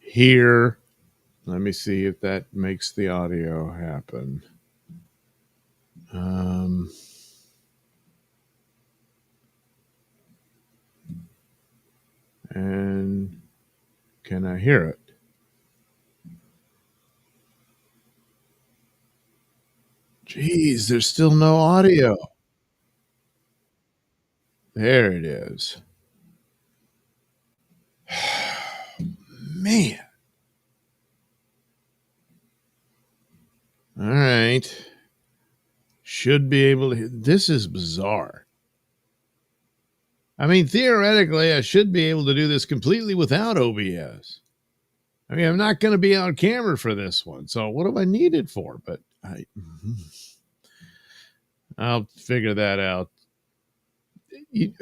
here. Let me see if that makes the audio happen. And can I hear it? Geez, there's still no audio. There it is. Man. All right. Should be able to. This is bizarre. I mean, theoretically, I should be able to do this completely without OBS. I mean, I'm not going to be on camera for this one. So what do I need it for? But I'll figure that out.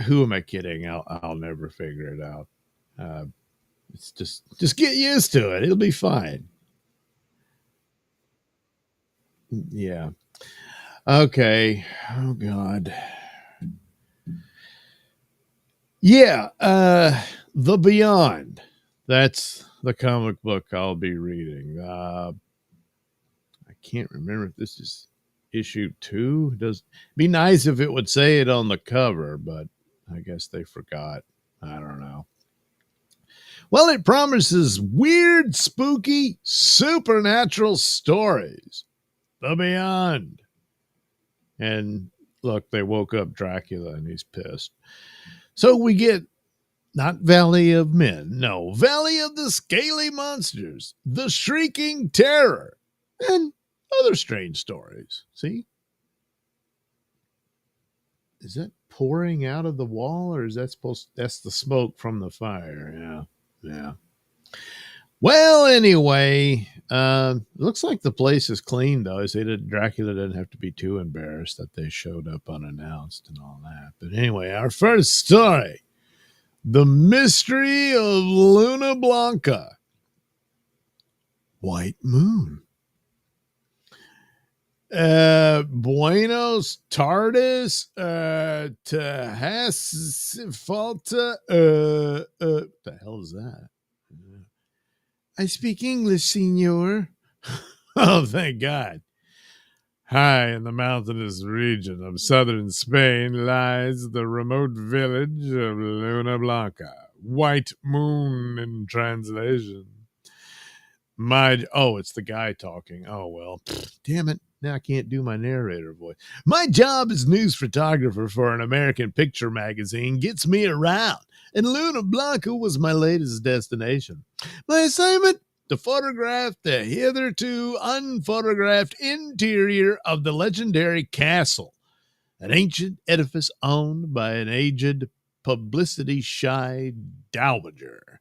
Who am I kidding? I'll never figure it out. It's just get used to it. It'll be fine. Yeah. Okay. Oh God. Yeah. The Beyond. That's the comic book I'll be reading. I can't remember if this is issue 2. Does be nice if it would say it on the cover, but I guess they forgot. I don't know. Well, it promises weird, spooky, supernatural stories. The Beyond. And look, they woke up Dracula and he's pissed. So we get not Valley of Men, no, Valley of the Scaly Monsters, the Shrieking Terror, and other strange stories. See? Is that pouring out of the wall, or is that that's the smoke from the fire? Yeah. Well, anyway, looks like the place is clean, though. I say that Dracula didn't have to be too embarrassed that they showed up unannounced and all that. But anyway, our first story, The Mystery of Luna Blanca. White Moon. Buenos Tardes, Falta. The hell is that? I speak English, senor. Oh, thank God. High in the mountainous region of southern Spain lies the remote village of Luna Blanca. White Moon in translation. It's the guy talking. Oh, well, damn it. Now I can't do my narrator voice. My job as news photographer for an American picture magazine gets me around, and Luna Blanca was my latest destination. My assignment? To photograph the hitherto unphotographed interior of the legendary castle, an ancient edifice owned by an aged, publicity-shy dowager,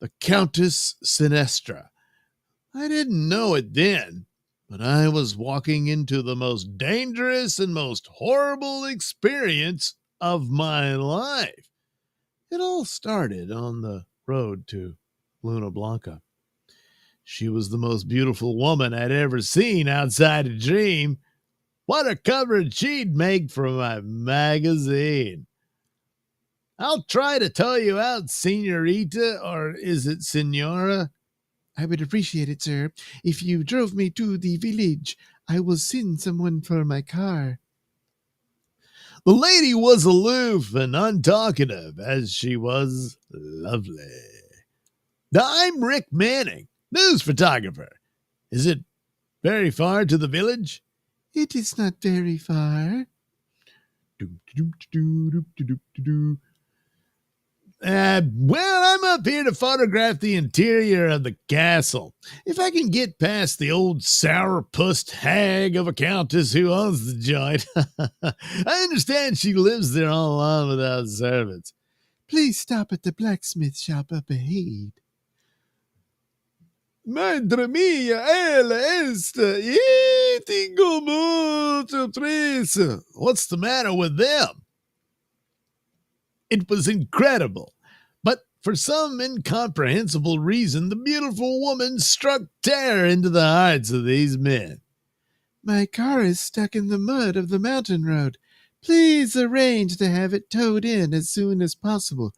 the Countess Sinestra. I didn't know it then, but I was walking into the most dangerous and most horrible experience of my life. It all started on the road to Luna Blanca. She was the most beautiful woman I'd ever seen outside a dream. What a cover she'd make for my magazine. I'll try to tow you out, senorita, or is it senora? I would appreciate it, sir. If you drove me to the village, I will send someone for my car. The lady was aloof and untalkative, as she was lovely. I'm Rick Manning, news photographer. Is it very far to the village? It is not very far. Well, I'm up here to photograph the interior of the castle. If I can get past the old sour-pussed hag of a countess who owns the joint. I understand she lives there all alone without servants. Please stop at the blacksmith shop up ahead. Madre mia, ella esta, tengo mucho prisa. What's the matter with them? It was incredible, but for some incomprehensible reason, the beautiful woman struck terror into the hearts of these men. My car is stuck in the mud of the mountain road. Please arrange to have it towed in as soon as possible.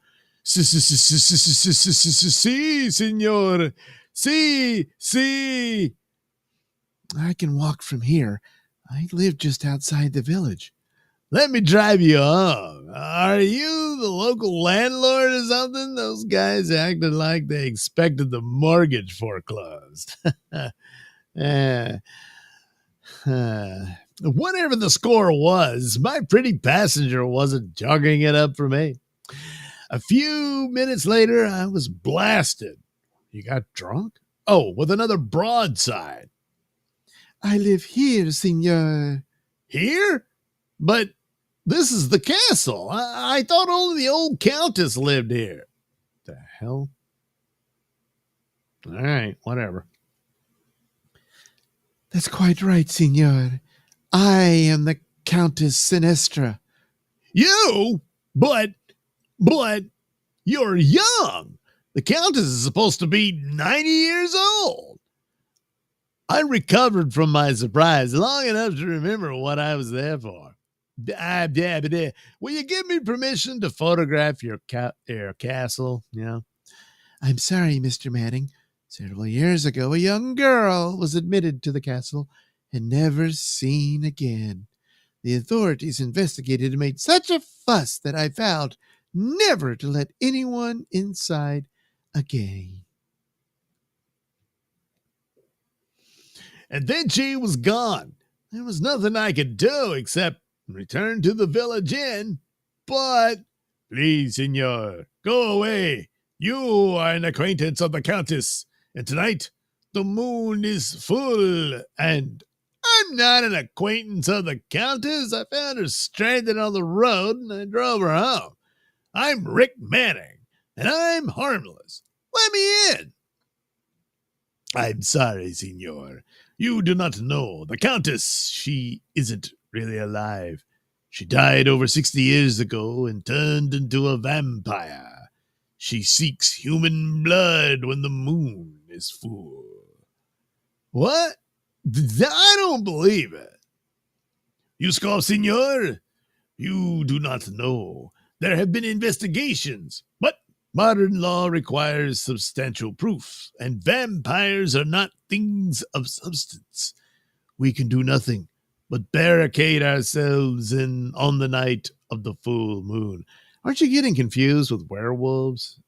Si, senor. Si. I can walk from here. I live just outside the village. Let me drive you home. Are you the local landlord or something? Those guys acted like they expected the mortgage foreclosed. uh, Whatever the score was, my pretty passenger wasn't jogging it up for me. A few minutes later, I was blasted. You got drunk? Oh, with another broadside. I live here, senor. Here? But this is the castle. I thought only the old countess lived here. The hell? All right, whatever. That's quite right, senor. I am the Countess Sinistra. You? But you're young. The Countess is supposed to be 90 years old. I recovered from my surprise long enough to remember what I was there for. Will you give me permission to photograph your castle? Yeah. I'm sorry, Mr. Manning. Several years ago, a young girl was admitted to the castle and never seen again. The authorities investigated and made such a fuss that I vowed never to let anyone inside again. And then she was gone. There was nothing I could do except return to the village inn. But, please, senor, go away. You are an acquaintance of the Countess, and tonight the moon is full, and I'm not an acquaintance of the Countess. I found her stranded on the road, and I drove her home. I'm Rick Manning, and I'm harmless. Let me in. I'm sorry, senor. You do not know. The Countess, she isn't really alive. She died over 60 years ago and turned into a vampire. She seeks human blood when the moon is full. What? I don't believe it. You scoff, senor? You do not know. There have been investigations, but modern law requires substantial proof, and vampires are not things of substance. We can do nothing but barricade ourselves in on the night of the full moon. Aren't you getting confused with werewolves?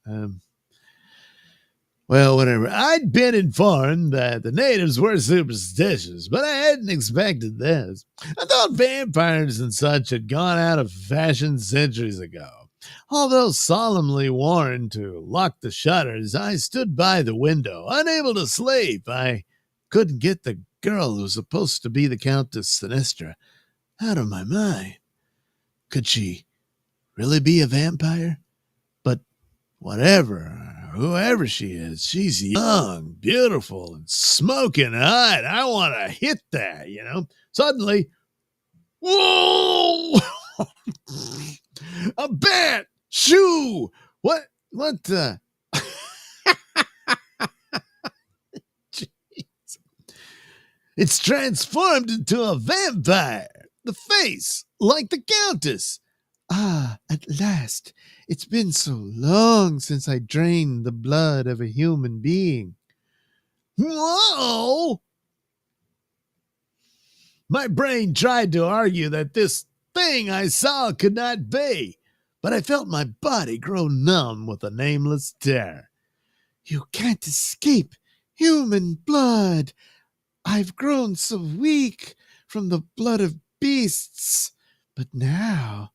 Well, whatever. I'd been informed that the natives were superstitious, but I hadn't expected this. I thought vampires and such had gone out of fashion centuries ago. Although solemnly warned to lock the shutters, I stood by the window, unable to sleep. I couldn't get the girl who was supposed to be the Countess Sinistra out of my mind. Could she really be a vampire? But whatever, whoever she is, she's young, beautiful, and smoking hot. I want to hit that, you know. Suddenly, whoa! A bat! Shoo! What the? Jeez. It's transformed into a vampire. The face, like the Countess. Ah, at last. It's been so long since I drained the blood of a human being. Whoa! My brain tried to argue that this thing I saw could not be, but I felt my body grow numb with a nameless terror. You can't escape human blood. I've grown so weak from the blood of beasts, but now...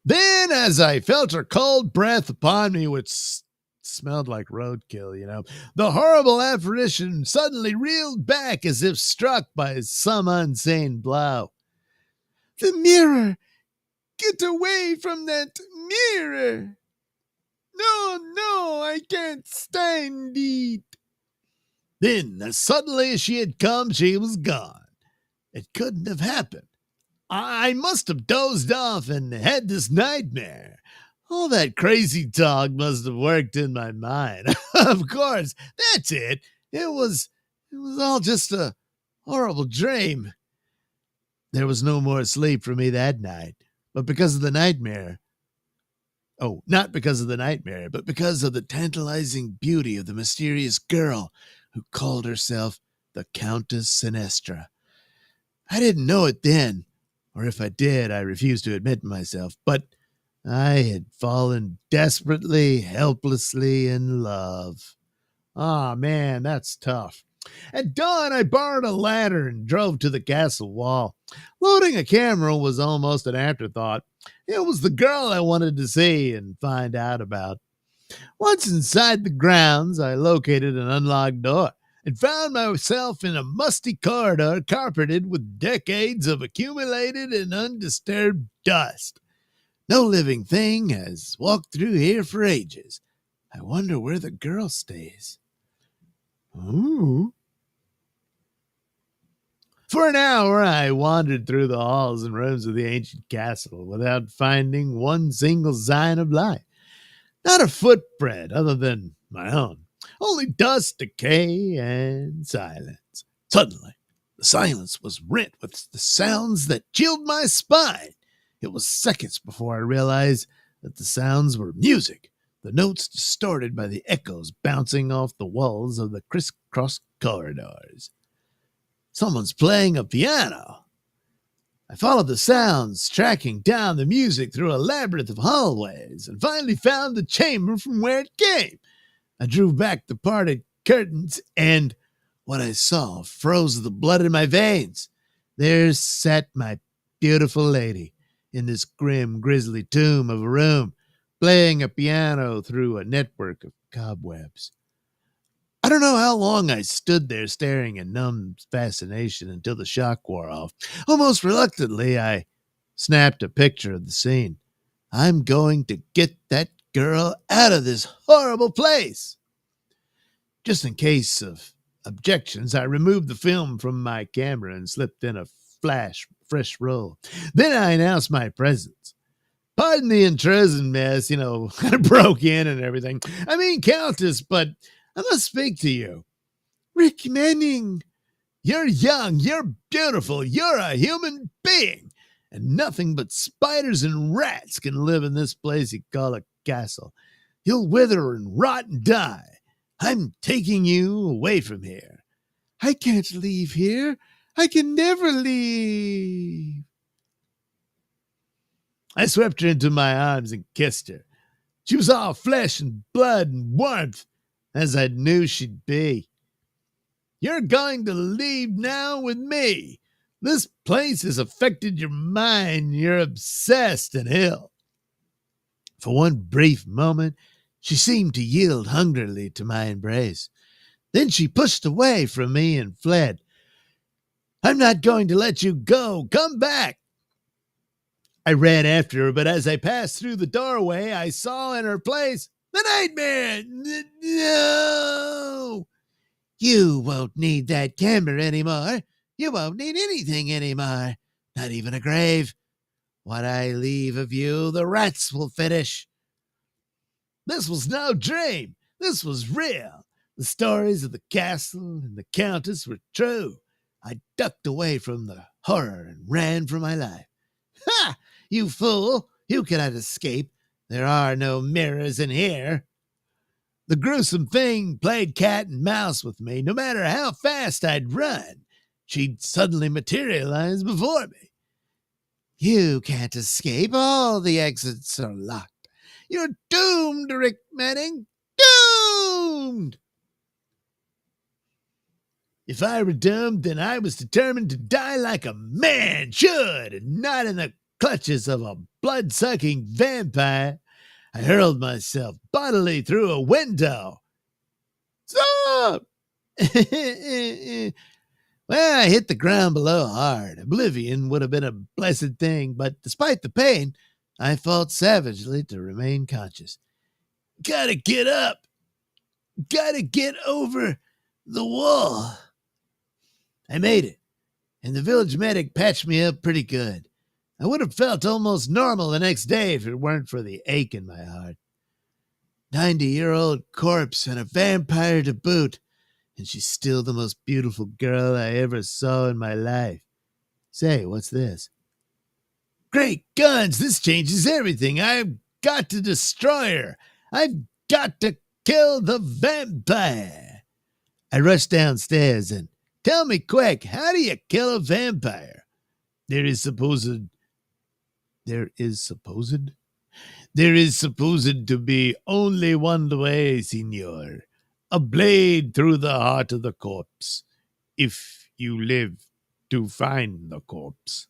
Then, as I felt her cold breath upon me, which smelled like roadkill, you know, the horrible apparition suddenly reeled back as if struck by some insane blow. The mirror! Get away from that mirror! No, I can't stand it. Then, as suddenly as she had come, she was gone. It couldn't have happened. I must have dozed off and had this nightmare. All that crazy talk must have worked in my mind. Of course, that's it. It was all just a horrible dream. There was no more sleep for me that night, but because of the nightmare. Oh, not because of the nightmare, but because of the tantalizing beauty of the mysterious girl who called herself the Countess Sinestra. I didn't know it then, or if I did, I refused to admit myself, but I had fallen desperately, helplessly in love. Ah, man, that's tough. At dawn, I borrowed a ladder and drove to the castle wall. Loading a camera was almost an afterthought. It was the girl I wanted to see and find out about. Once inside the grounds, I located an unlocked door and found myself in a musty corridor carpeted with decades of accumulated and undisturbed dust. No living thing has walked through here for ages. I wonder where the girl stays. Ooh. For an hour, I wandered through the halls and rooms of the ancient castle without finding one single sign of life. Not a footprint other than my own. Only dust, decay, and silence. Suddenly, the silence was rent with the sounds that chilled my spine. It was seconds before I realized that the sounds were music, the notes distorted by the echoes bouncing off the walls of the crisscross corridors. Someone's playing a piano. I followed the sounds, tracking down the music through a labyrinth of hallways, and finally found the chamber from where it came. I drew back the parted curtains, and what I saw froze the blood in my veins. There sat my beautiful lady in this grim, grisly tomb of a room, playing a piano through a network of cobwebs. I don't know how long I stood there staring in numb fascination until the shock wore off. Almost reluctantly, I snapped a picture of the scene. I'm going to get that girl out of this horrible place. Just in case of objections, I removed the film from my camera and slipped in a fresh roll. Then I announced my presence. Pardon the intrusion mess, kind of broke in and everything. I mean, Countess, but I must speak to you. Rick Manning, you're young, you're beautiful, you're a human being, and nothing but spiders and rats can live in this place you call a castle. You'll wither and rot and die. I'm taking you away from here. I can't leave here. I can never leave. I swept her into my arms and kissed her. She was all flesh and blood and warmth, as I knew she'd be. You're going to leave now with me. This place has affected your mind. You're obsessed and ill. For one brief moment, she seemed to yield hungrily to my embrace. Then she pushed away from me and fled. I'm not going to let you go. Come back. I ran after her, but as I passed through the doorway, I saw in her place the nightmare. No! You won't need that camera anymore. You won't need anything anymore. Not even a grave. What I leave of you, the rats will finish. This was no dream. This was real. The stories of the castle and the countess were true. I ducked away from the horror and ran for my life. Ha! You fool! You cannot escape. There are no mirrors in here. The gruesome thing played cat and mouse with me. No matter how fast I'd run, she'd suddenly materialize before me. You can't escape. All the exits are locked. You're doomed, Rick Manning. Doomed! If I were doomed, then I was determined to die like a man should, and not in the clutches of a blood-sucking vampire. I hurled myself bodily through a window. Stop! Well, I hit the ground below hard. Oblivion would have been a blessed thing, but despite the pain, I fought savagely to remain conscious. Gotta get up. Gotta get over the wall. I made it, and the village medic patched me up pretty good. I would have felt almost normal the next day if it weren't for the ache in my heart. 90-year-old corpse and a vampire to boot, and she's still the most beautiful girl I ever saw in my life. Say, what's this? Great guns, this changes everything. I'm got to destroy her. I've got to kill the vampire. I rushed downstairs and, tell me quick, how do you kill a vampire? There is supposed There is supposed? There is supposed to be only one way, senor. A blade through the heart of the corpse, if you live to find the corpse.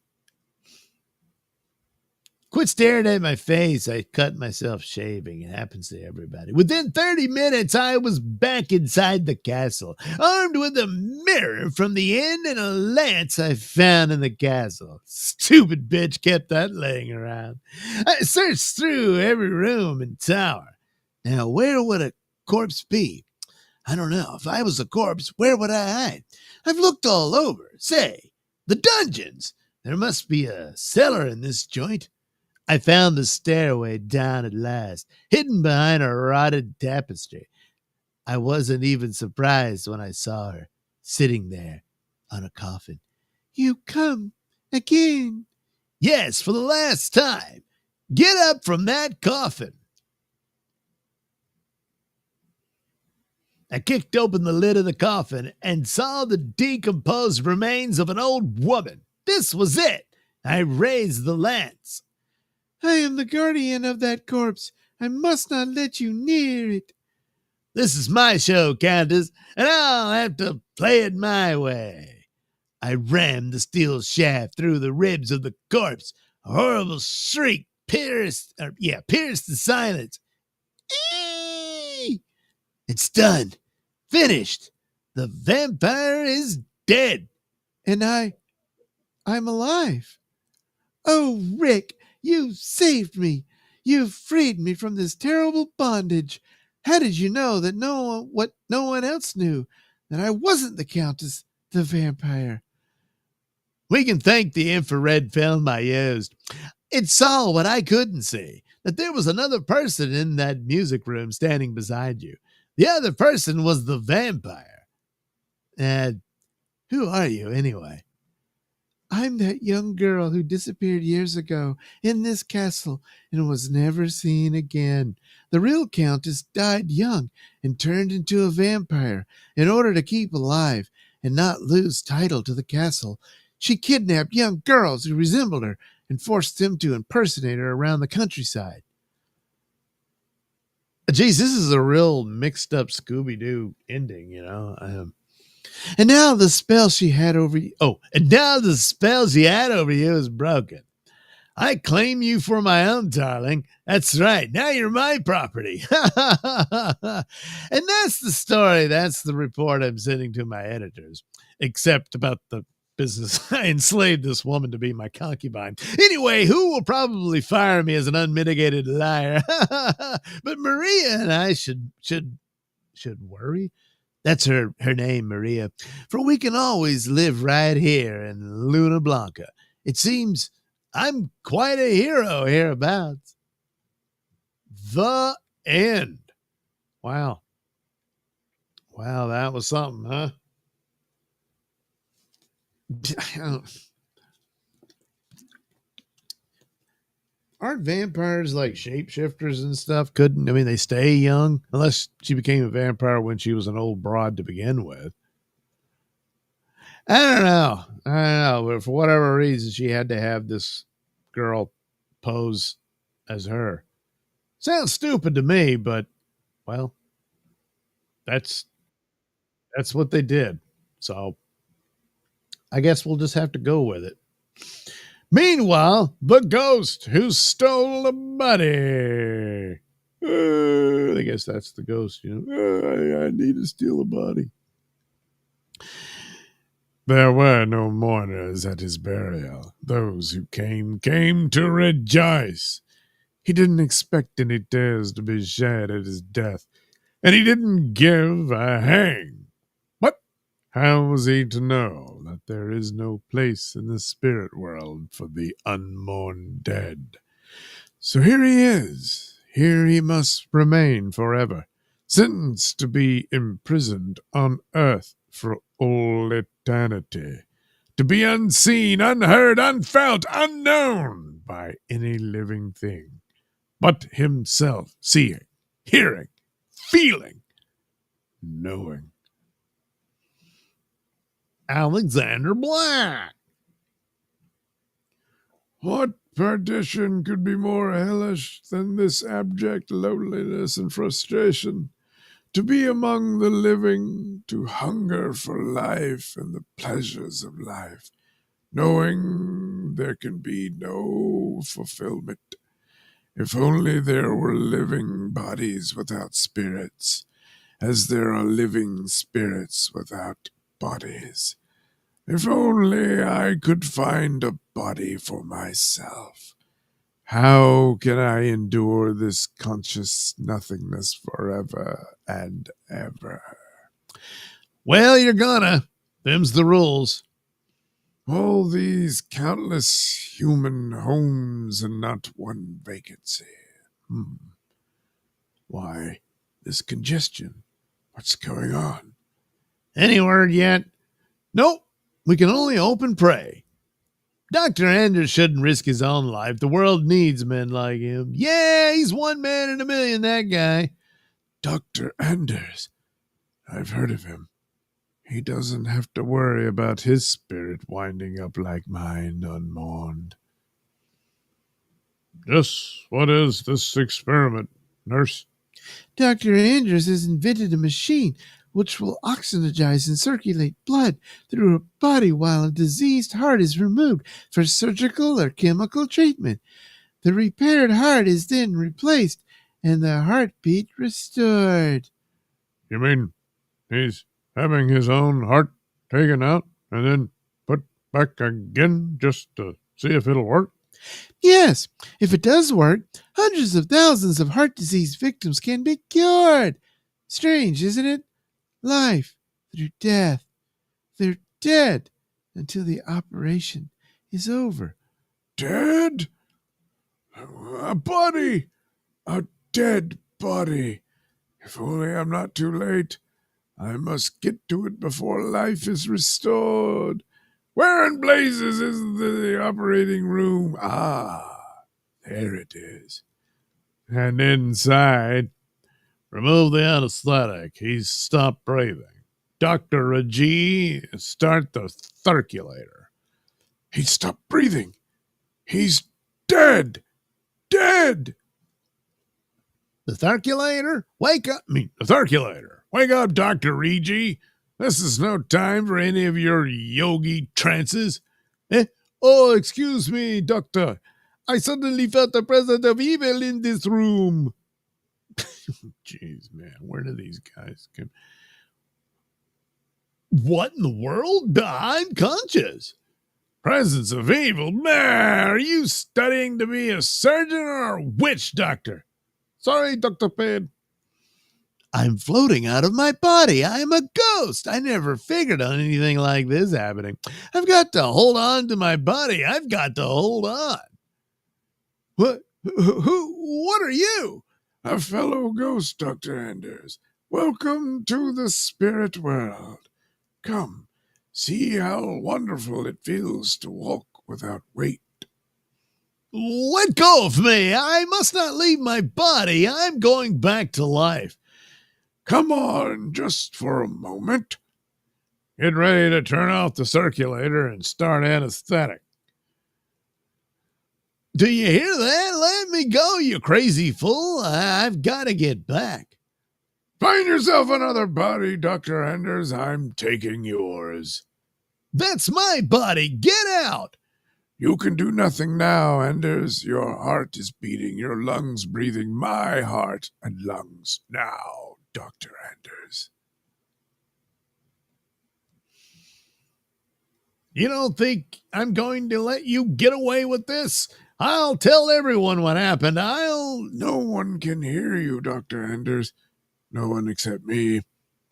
Quit staring at my face. I cut myself shaving. It happens to everybody. Within 30 minutes, I was back inside the castle, armed with a mirror from the inn and a lance I found in the castle. Stupid bitch kept that laying around. I searched through every room and tower. Now, where would a corpse be? I don't know. If I was a corpse, where would I hide? I've looked all over. Say, the dungeons. There must be a cellar in this joint. I found the stairway down at last, hidden behind a rotted tapestry. I wasn't even surprised when I saw her, sitting there on a coffin. You come again? Yes, for the last time. Get up from that coffin. I kicked open the lid of the coffin and saw the decomposed remains of an old woman. This was it. I raised the lance. I am the guardian of that corpse. I must not let you near it. This is my show, Countess, and I'll have to play it my way. I rammed the steel shaft through the ribs of the corpse. A horrible shriek pierced the silence. Eee! It's done. Finished. The vampire is dead. And I'm alive. Oh, Rick, you saved me. You freed me from this terrible bondage. How did you know that no one else knew, that I wasn't the Countess, the vampire? We can thank the infrared film I used. It saw what I couldn't see, that there was another person in that music room standing beside you. The other person was the vampire. Who are you anyway? I'm that young girl who disappeared years ago in this castle and was never seen again. The real Countess died young and turned into a vampire in order to keep alive and not lose title to the castle. She kidnapped young girls who resembled her and forced them to impersonate her around the countryside. Geez, this is a real mixed up Scooby-Doo ending, you know. And now the spell she had over you. Oh, and now the spell she had over you is broken. I claim you for my own, darling. That's right. Now you're my property. And that's the story. That's the report I'm sending to my editors. Except about the business. I enslaved this woman to be my concubine. Anyway, who will probably fire me as an unmitigated liar? But Maria and I should worry. That's her name, Maria. For we can always live right here in Luna Blanca. It seems I'm quite a hero hereabouts. The end. Wow. Wow, that was something, huh? Aren't vampires like shapeshifters and stuff? They stay young? Unless she became a vampire when she was an old broad to begin with. I don't know. But for whatever reason, she had to have this girl pose as her. Sounds stupid to me, but, well, that's what they did. So I guess we'll just have to go with it. Meanwhile, the ghost who stole the body. I guess that's the ghost, you know. I need to steal a body. There were no mourners at his burial. Those who came to rejoice. He didn't expect any tears to be shed at his death, and he didn't give a hang. What? How was he to know that there is no place in the spirit world for the unmourned dead? So here he is. Here he must remain forever, sentenced to be imprisoned on earth for all eternity, to be unseen, unheard, unfelt, unknown by any living thing. but himself, seeing, hearing, feeling, knowing. Alexander Black. What perdition could be more hellish than this abject loneliness and frustration? To be among the living, to hunger for life and the pleasures of life, knowing there can be no fulfillment. If only there were living bodies without spirits, as there are living spirits without bodies. If only I could find a body for myself. How can I endure this conscious nothingness forever and ever? Well, you're gonna. Them's the rules. All these countless human homes and not one vacancy. Why, this congestion. What's going on? Any word yet? Nope. We can only hope and pray. Dr. Anders shouldn't risk his own life. The world needs men like him. Yeah, he's one man in a million, that guy. Dr. Anders. I've heard of him. He doesn't have to worry about his spirit winding up like mine unmourned. Just what is this experiment, nurse? Dr. Anders has invented a machine which will oxygenate and circulate blood through a body while a diseased heart is removed for surgical or chemical treatment. The repaired heart is then replaced and the heartbeat restored. You mean he's having his own heart taken out and then put back again just to see if it'll work? Yes, if it does work, hundreds of thousands of heart disease victims can be cured. Strange, isn't it? Life through death. They're dead until the operation is over. Dead? A body! A dead body! If only I'm not too late. I must get to it before life is restored. Where in blazes is the operating room? Ah, there it is. And inside, remove the anesthetic. He's stopped breathing. Dr. Raji, start the circulator. He stopped breathing. He's dead. Dead. The circulator? Wake up. The circulator. Wake up, Dr. Raji. This is no time for any of your yogi trances. Oh, excuse me, doctor. I suddenly felt the presence of evil in this room. Jeez, man, where do these guys come? What in the world? I'm conscious. Presence of evil? Man, are you studying to be a surgeon or a witch doctor? Sorry, Dr. Payne. I'm floating out of my body. I'm a ghost. I never figured on anything like this happening. I've got to hold on to my body. I've got to hold on. What? What are you? A fellow ghost, Dr. Anders. Welcome to the spirit world. Come, see how wonderful it feels to walk without weight. Let go of me. I must not leave my body. I'm going back to life. Come on, just for a moment. Get ready to turn off the circulator and start anesthetic. Do you hear that? Let me go, you crazy fool. I've got to get back. Find yourself another body, Dr. Anders. I'm taking yours. That's my body. Get out. You can do nothing now, Anders. Your heart is beating, your lungs breathing my heart and lungs now, Dr. Anders. You don't think I'm going to let you get away with this? I'll tell everyone what happened. No one can hear you, Dr. Anders. No one except me,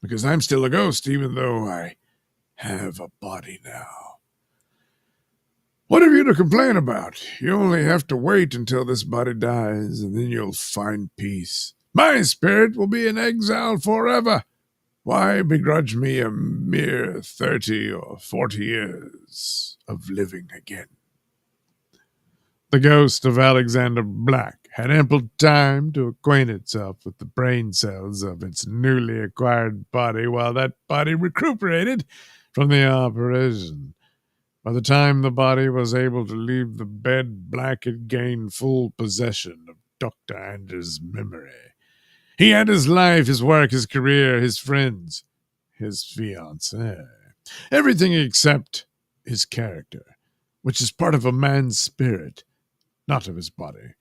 because I'm still a ghost, even though I have a body now. What have you to complain about? You only have to wait until this body dies, and then you'll find peace. My spirit will be in exile forever. Why begrudge me a mere 30 or 40 years of living again? The ghost of Alexander Black had ample time to acquaint itself with the brain cells of its newly acquired body while that body recuperated from the operation. By the time the body was able to leave the bed, Black had gained full possession of Dr. Anders' memory. He had his life, his work, his career, his friends, his fiancée. Everything except his character, which is part of a man's spirit, not of his body.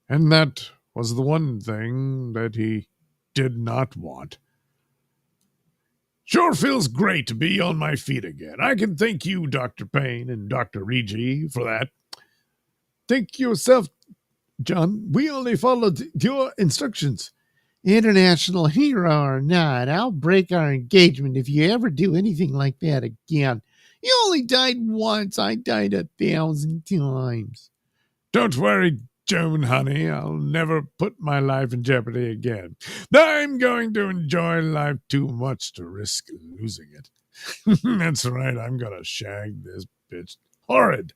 And that was the one thing that he did not want. Sure feels great to be on my feet again. I can thank you, Dr. Payne and Dr. Rigi, for that. Thank yourself, John. We only followed your instructions. International hero or not, I'll break our engagement if you ever do anything like that again. You only died once. I died 1,000 times. Don't worry, Joan, honey. I'll never put my life in jeopardy again. I'm going to enjoy life too much to risk losing it. That's right. I'm going to shag this bitch. Horrid.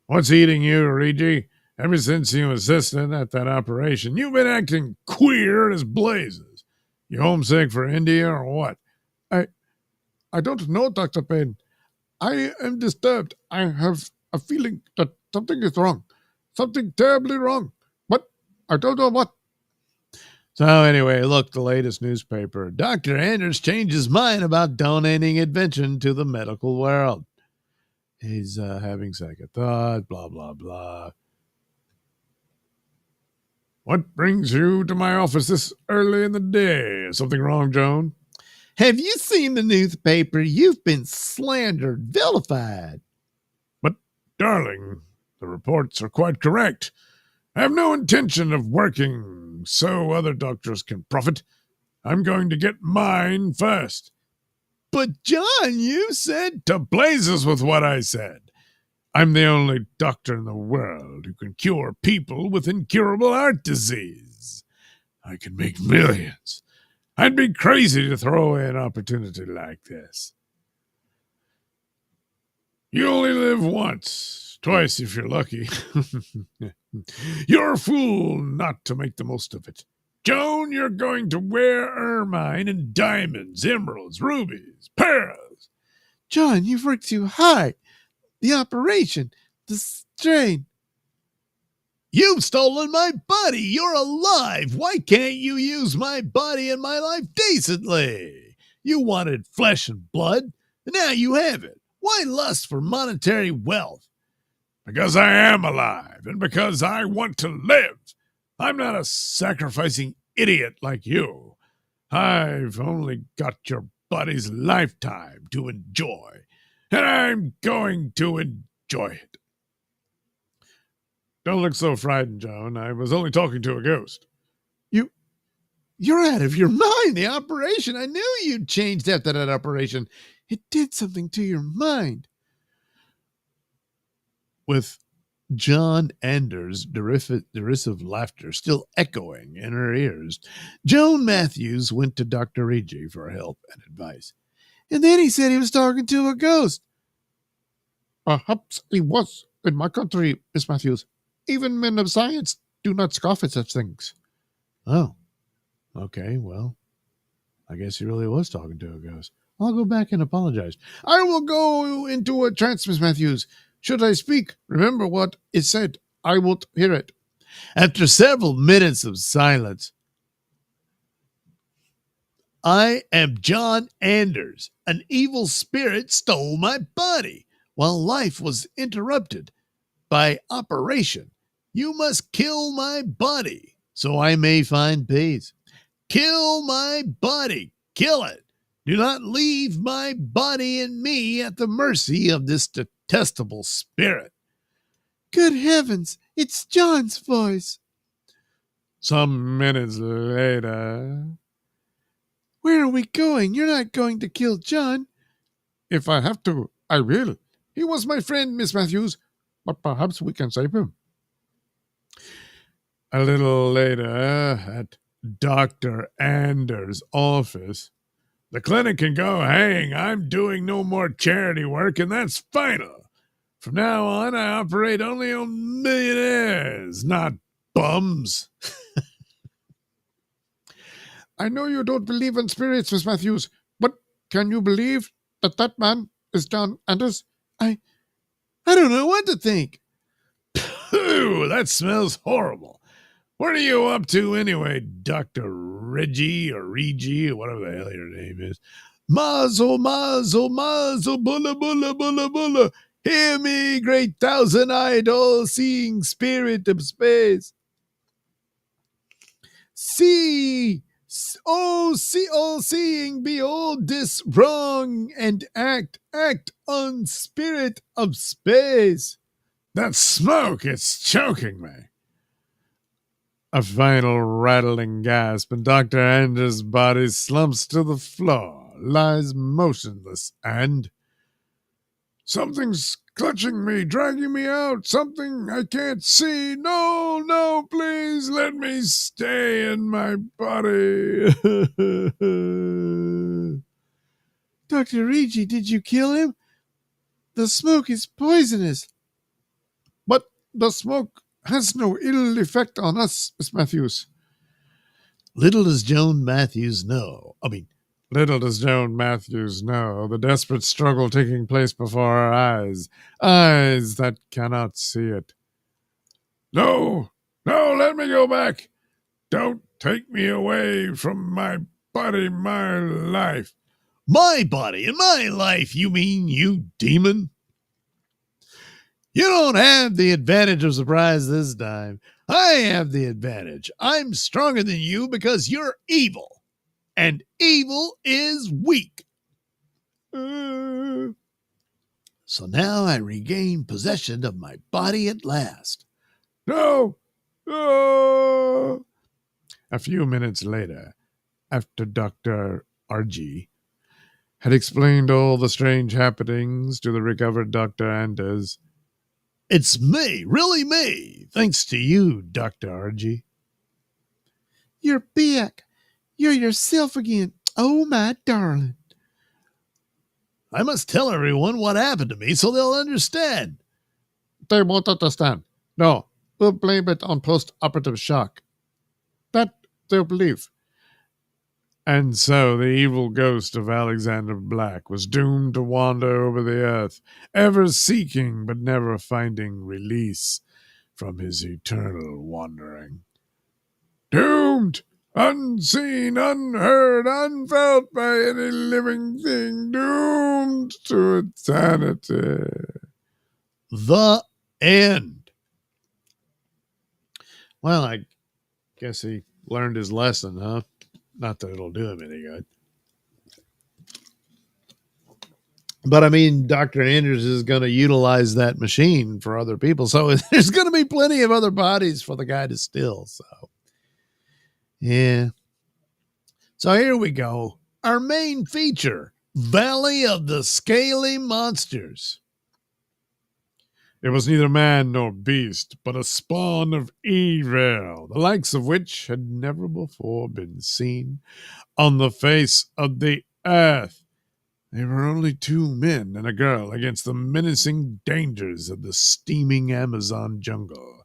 What's eating you, Rigi? Ever since you assisted at that operation, you've been acting queer as blazes. You homesick for India or what? I don't know, Dr. Payne. I am disturbed. I have a feeling that something is wrong. Something terribly wrong. But I don't know what. So anyway, look, the latest newspaper. Dr. Anders changed his mind about donating invention to the medical world. He's having second thought, blah, blah, blah. What brings you to my office this early in the day? Is something wrong, Joan? Have you seen the newspaper? You've been slandered, vilified. But, darling, the reports are quite correct. I have no intention of working so other doctors can profit. I'm going to get mine first. But, John, you said... To blazes with what I said. I'm the only doctor in the world who can cure people with incurable heart disease. I can make millions. I'd be crazy to throw away an opportunity like this. You only live once, twice if you're lucky. You're a fool not to make the most of it. Joan, you're going to wear ermine and diamonds, emeralds, rubies, pearls. John, you've worked too hard. The operation, the strain. You've stolen my body. You're alive. Why can't you use my body and my life decently? You wanted flesh and blood, and now you have it. Why lust for monetary wealth? Because I am alive, and because I want to live. I'm not a sacrificing idiot like you. I've only got your body's lifetime to enjoy, and I'm going to enjoy it. Don't look so frightened, Joan. I was only talking to a ghost. You're out of your mind. The operation. I knew you'd changed after that operation. It did something to your mind. With John Anders' derisive laughter still echoing in her ears, Joan Matthews went to Dr. Rigi for help and advice. And then he said he was talking to a ghost. Perhaps he was in my country, Miss Matthews. Even men of science do not scoff at such things. Oh, okay, well, I guess he really was talking to a ghost. I'll go back and apologize. I will go into a trance, Miss Matthews. Should I speak, remember what is said. I won't hear it. After several minutes of silence, I am John Anders. An evil spirit stole my body while life was interrupted by operation. You must kill my body so I may find peace. Kill my body. Kill it. Do not leave my body and me at the mercy of this detestable spirit. Good heavens, it's John's voice. Some minutes later. Where are we going? You're not going to kill John. If I have to, I will. He was my friend, Miss Matthews, but perhaps we can save him. A little later, at Dr. Anders' office, the clinic can go hang. I'm doing no more charity work, and that's final. From now on, I operate only on millionaires, not bums. I know you don't believe in spirits, Miss Matthews, but can you believe that that man is John Anders? I don't know what to think. Phew, that smells horrible. What are you up to anyway, Dr. Reggie or Regi or whatever the hell your name is? Mazel, mazel, mazel, bulla, bulla, bulla, bulla. Hear me, great thousand-eyed, all-seeing spirit of space. See, see, all-seeing, behold this wrong, and act on spirit of space. That smoke, it's choking me. A final rattling gasp, and Dr. Anders' body slumps to the floor, lies motionless, and something's clutching me, dragging me out, something I can't see. No, no, please let me stay in my body. Dr. Regi, did you kill him? The smoke is poisonous. But the smoke has no ill effect on us, Miss Matthews. Little does Joan Matthews know. Little does Joan Matthews know the desperate struggle taking place before her eyes that cannot see it. No, let me go back. Don't take me away from my body, my life. My body and my life, you mean, you demon? You don't have the advantage of surprise this time. I have the advantage. I'm stronger than you because you're evil. And evil is weak. So now I regain possession of my body at last. No! No! A few minutes later, after Dr. Regi had explained all the strange happenings to the recovered Dr. Anders, it's me, really me, thanks to you, Dr. Regi. You're back. You're yourself again. Oh, my darling. I must tell everyone what happened to me so they'll understand. They won't understand. No, we'll blame it on post-operative shock. That they'll believe. And so the evil ghost of Alexander Black was doomed to wander over the earth, ever seeking but never finding release from his eternal wandering. Doomed, unseen, unheard, unfelt by any living thing, doomed to eternity. The end. Well, I guess he learned his lesson, huh? Not that it'll do him any good. But I mean, Dr. Anders is going to utilize that machine for other people. So there's going to be plenty of other bodies for the guy to steal. So, yeah. So here we go. Our main feature, Valley of the Scaly Monsters. It was neither man nor beast, but a spawn of evil, the likes of which had never before been seen on the face of the earth. They were only two men and a girl against the menacing dangers of the steaming Amazon jungle.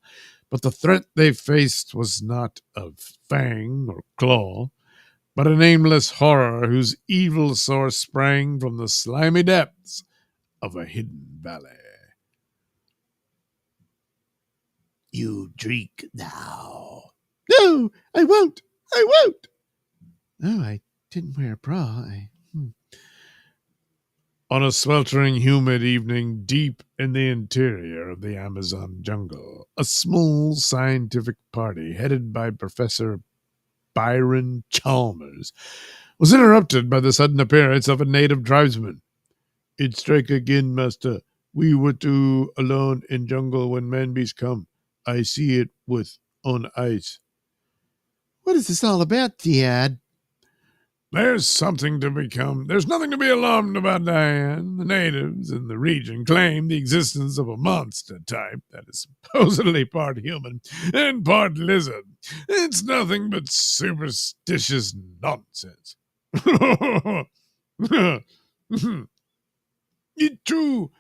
But the threat they faced was not of fang or claw, but a nameless horror whose evil source sprang from the slimy depths of a hidden valley. You drink now. No, I won't. I won't. Oh, I didn't wear a bra. On a sweltering, humid evening deep in the interior of the Amazon jungle, a small scientific party headed by Professor Byron Chalmers was interrupted by the sudden appearance of a native tribesman. It strike again, master. We were two alone in jungle when man beast come. I see it with own eyes. What is this all about, Dad? There's nothing to be alarmed about, Diane. The natives in the region claim the existence of a monster type that is supposedly part human and part lizard. It's nothing but superstitious nonsense. It's true.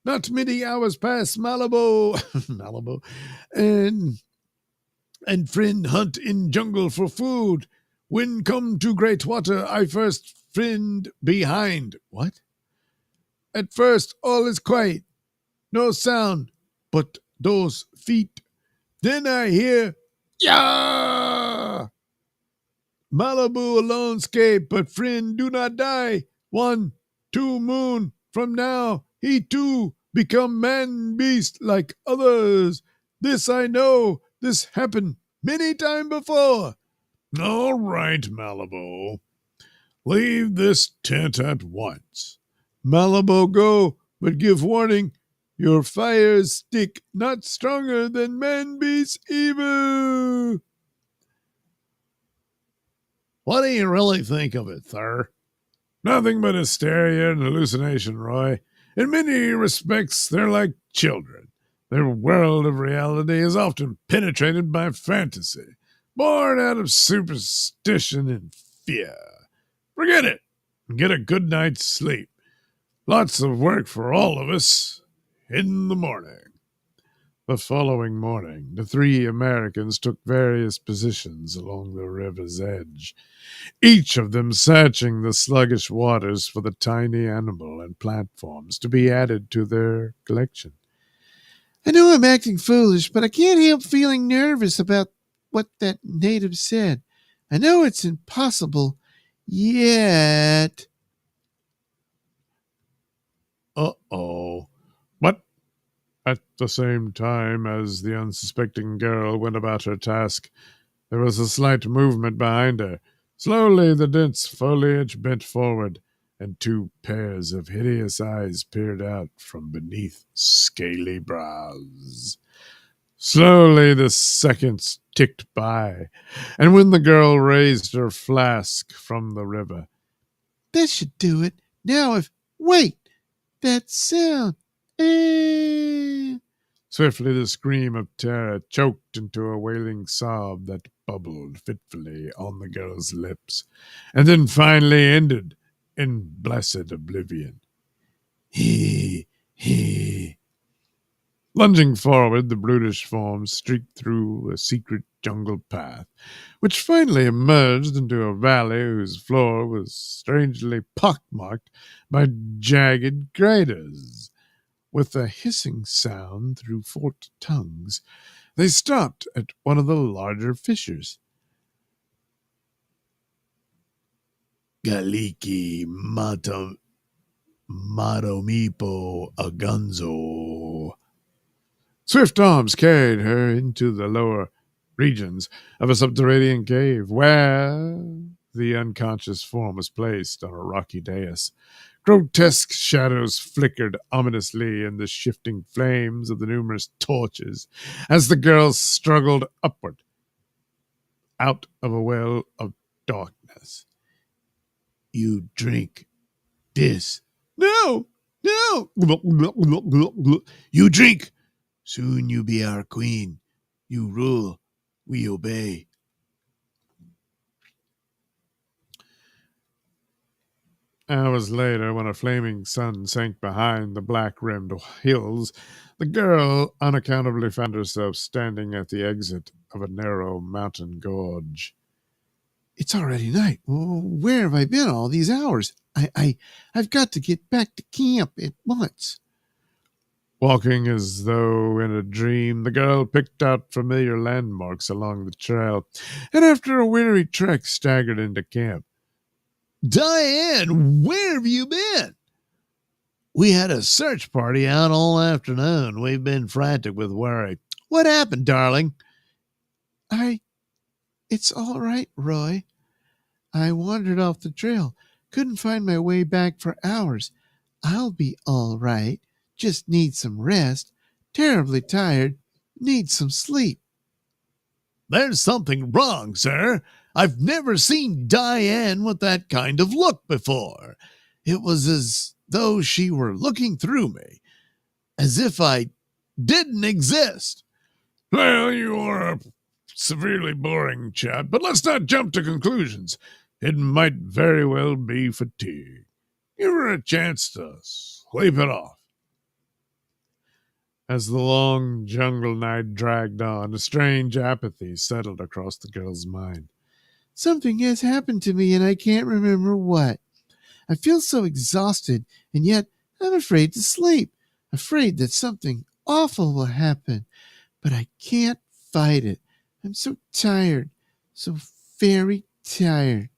Not many hours past Malibu, Malibu, and friend hunt in jungle for food. When come to great water, I first friend behind. What? At first, all is quiet, no sound, but those feet. Then I hear, yeah! Malibu alone escape, but friend do not die. 1, 2 moon from now, he too become man beast like others. This I know, this happened many time before. All right, Malibu. Leave this tent at once. Malibu go, but give warning. Your fires stick not stronger than man beast evil. What do you really think of it, Thur? Nothing but hysteria and hallucination, Roy. In many respects, they're like children. Their world of reality is often penetrated by fantasy, born out of superstition and fear. Forget it and get a good night's sleep. Lots of work for all of us in the morning. The following morning, the 3 Americans took various positions along the river's edge, each of them searching the sluggish waters for the tiny animal and plant forms to be added to their collection. I know I'm acting foolish, but I can't help feeling nervous about what that native said. I know it's impossible, yet... Uh-oh. But at the same time as the unsuspecting girl went about her task, there was a slight movement behind her. Slowly the dense foliage bent forward, and 2 pairs of hideous eyes peered out from beneath scaly brows. Slowly the seconds ticked by, and when the girl raised her flask from the river, That should do it. Now if... Wait! That sound! Swiftly the scream of terror choked into a wailing sob that bubbled fitfully on the girl's lips, and then finally ended in blessed oblivion. He... Lunging forward, the brutish form streaked through a secret jungle path, which finally emerged into a valley whose floor was strangely pockmarked by jagged craters. With a hissing sound through forked tongues, they stopped at one of the larger fissures. Galiki Maromipo Agunzo. Swift arms carried her into the lower regions of a subterranean cave, where the unconscious form was placed on a rocky dais. Grotesque shadows flickered ominously in the shifting flames of the numerous torches as the girl struggled upward out of a well of darkness. You drink this. No, no. You drink. Soon you be our queen. You rule. We obey. Hours later, when a flaming sun sank behind the black-rimmed hills, the girl unaccountably found herself standing at the exit of a narrow mountain gorge. It's already night. Where have I been all these hours? I've got to get back to camp at once. Walking as though in a dream, the girl picked out familiar landmarks along the trail, and after a weary trek staggered into camp. Diane, where have you been? We had a search party out all afternoon. We've been frantic with worry. What happened, darling? It's all right, Roy. I wandered off the trail. Couldn't find my way back for hours. I'll be all right. Just need some rest. Terribly tired. Need some sleep. There's something wrong, sir. I've never seen Diane with that kind of look before. It was as though she were looking through me, as if I didn't exist. Well, you are a severely boring chap, but let's not jump to conclusions. It might very well be fatigue. Give her a chance to sleep it off. As the long jungle night dragged on, a strange apathy settled across the girl's mind. Something has happened to me and I can't remember what. I feel so exhausted, and yet I'm afraid to sleep, afraid that something awful will happen, but I can't fight it. I'm so tired, so very tired.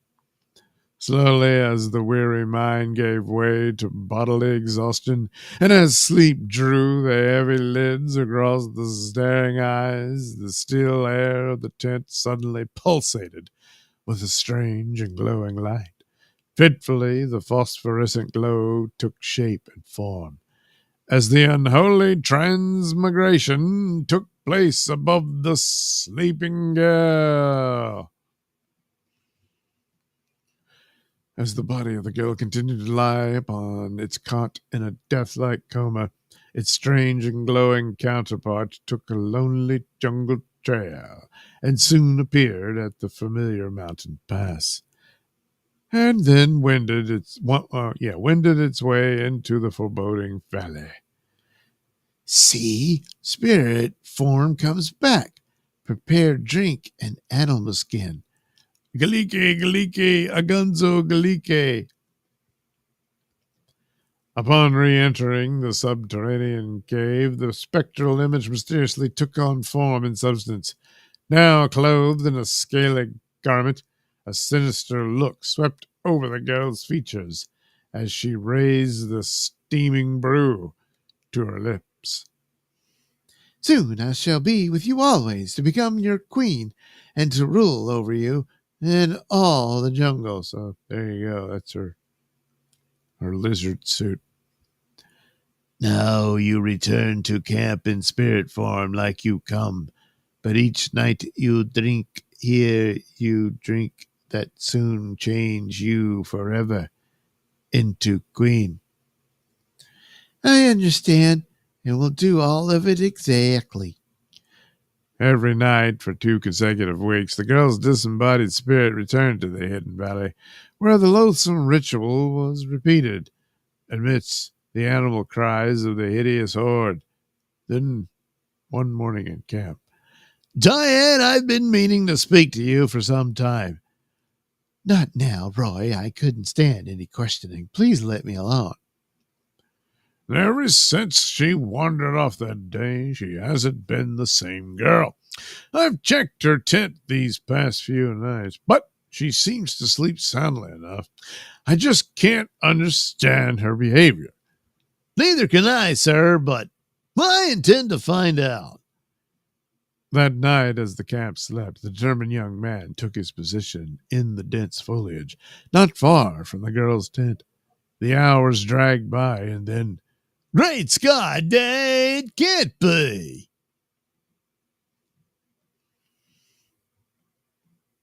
Slowly, as the weary mind gave way to bodily exhaustion, and as sleep drew the heavy lids across the staring eyes, the still air of the tent suddenly pulsated with a strange and glowing light. Fitfully, the phosphorescent glow took shape and form, as the unholy transmigration took place above the sleeping girl. As the body of the girl continued to lie upon its cot in a death-like coma, its strange and glowing counterpart took a lonely jungle trail and soon appeared at the familiar mountain pass, and then wended its way into the foreboding valley. See, spirit form comes back. Prepare drink and animal skin. Galike, Galike, Agunzo, Galike. Upon re-entering the subterranean cave, the spectral image mysteriously took on form and substance. Now clothed in a scaly garment, a sinister look swept over the girl's features as she raised the steaming brew to her lips. Soon I shall be with you always to become your queen and to rule over you in all the jungle. So there you go. That's her lizard suit. Now you return to camp in spirit form like you come, but each night you drink here, you drink that soon change you forever into queen. I understand, and will do all of it exactly. Every night for 2 consecutive weeks, the girl's disembodied spirit returned to the hidden valley, where the loathsome ritual was repeated, amidst the animal cries of the hideous horde. Then, one morning in camp, Diane, I've been meaning to speak to you for some time. Not now, Roy. I couldn't stand any questioning. Please let me alone. ever since she wandered off that day, she hasn't been the same girl. I've checked her tent these past few nights, but she seems to sleep soundly enough. I just can't understand her behavior. Neither can I, sir, but I intend to find out. That night, as the camp slept, the determined young man took his position in the dense foliage, not far from the girl's tent. The hours dragged by, and then, Great Scott, it can't be.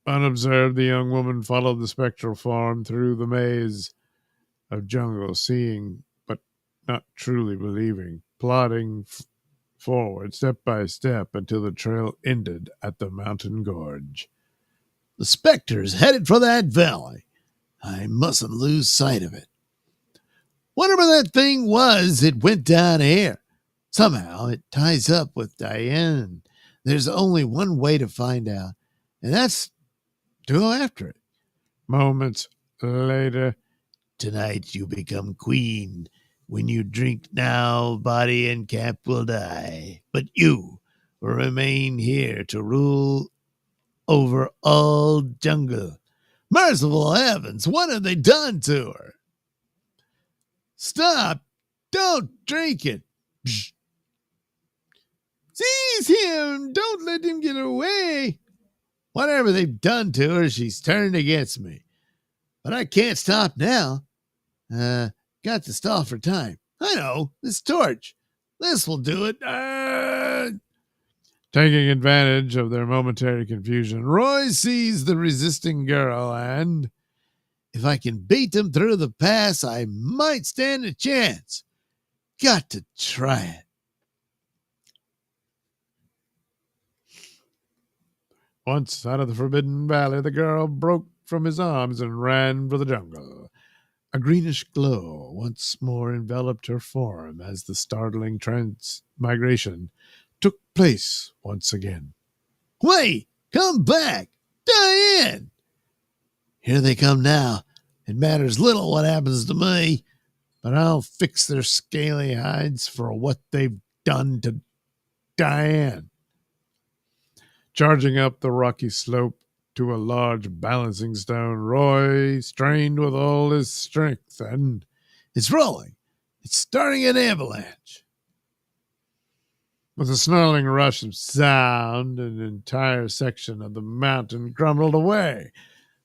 unobserved, the young woman followed the spectral form through the maze of jungle, seeing but not truly believing, plodding forward step by step until the trail ended at the mountain gorge. The specter's headed for that valley. I mustn't lose sight of it. Whatever that thing was, it went down here. Somehow it ties up with Diane. There's only one way to find out, and that's to go after it. Moments later, Tonight you become queen. When you drink now, body and cap will die. But you will remain here to rule over all jungle. Merciful heavens, what have they done to her? Stop! Don't drink it! Psh. Seize him! Don't let him get away! Whatever they've done to her, she's turned against me. But I can't stop now. Got to stall for time. I know, this torch. This will do it. taking advantage of their momentary confusion, Roy seized the resisting girl and, if I can beat them through the pass, I might stand a chance. Got to try it. once out of the forbidden valley, the girl broke from his arms and ran for the jungle. A greenish glow once more enveloped her form as the startling transmigration took place once again. Wait! Come back! Diane! Here they come now. It matters little what happens to me, but I'll fix their scaly hides for what they've done to Diane. Charging up the rocky slope to a large balancing stone, Roy strained with all his strength, and it's rolling. It's starting an avalanche. With a snarling rush of sound, an entire section of the mountain crumbled away.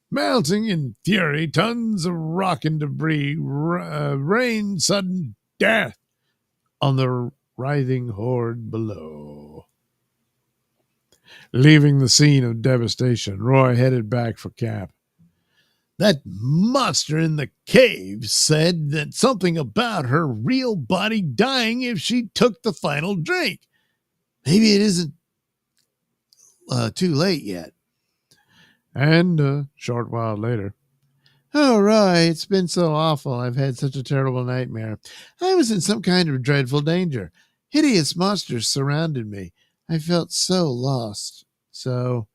Melting in fury, tons of rock and debris rained sudden death on the writhing horde below. Leaving the scene of devastation, Roy headed back for camp. That monster in the cave said that something about her real body dying if she took the final drink. Maybe it isn't too late yet. And a short while later, oh, Roy, it's been so awful. I've had such a terrible nightmare. I was in some kind of dreadful danger. Hideous monsters surrounded me. I felt so lost. So,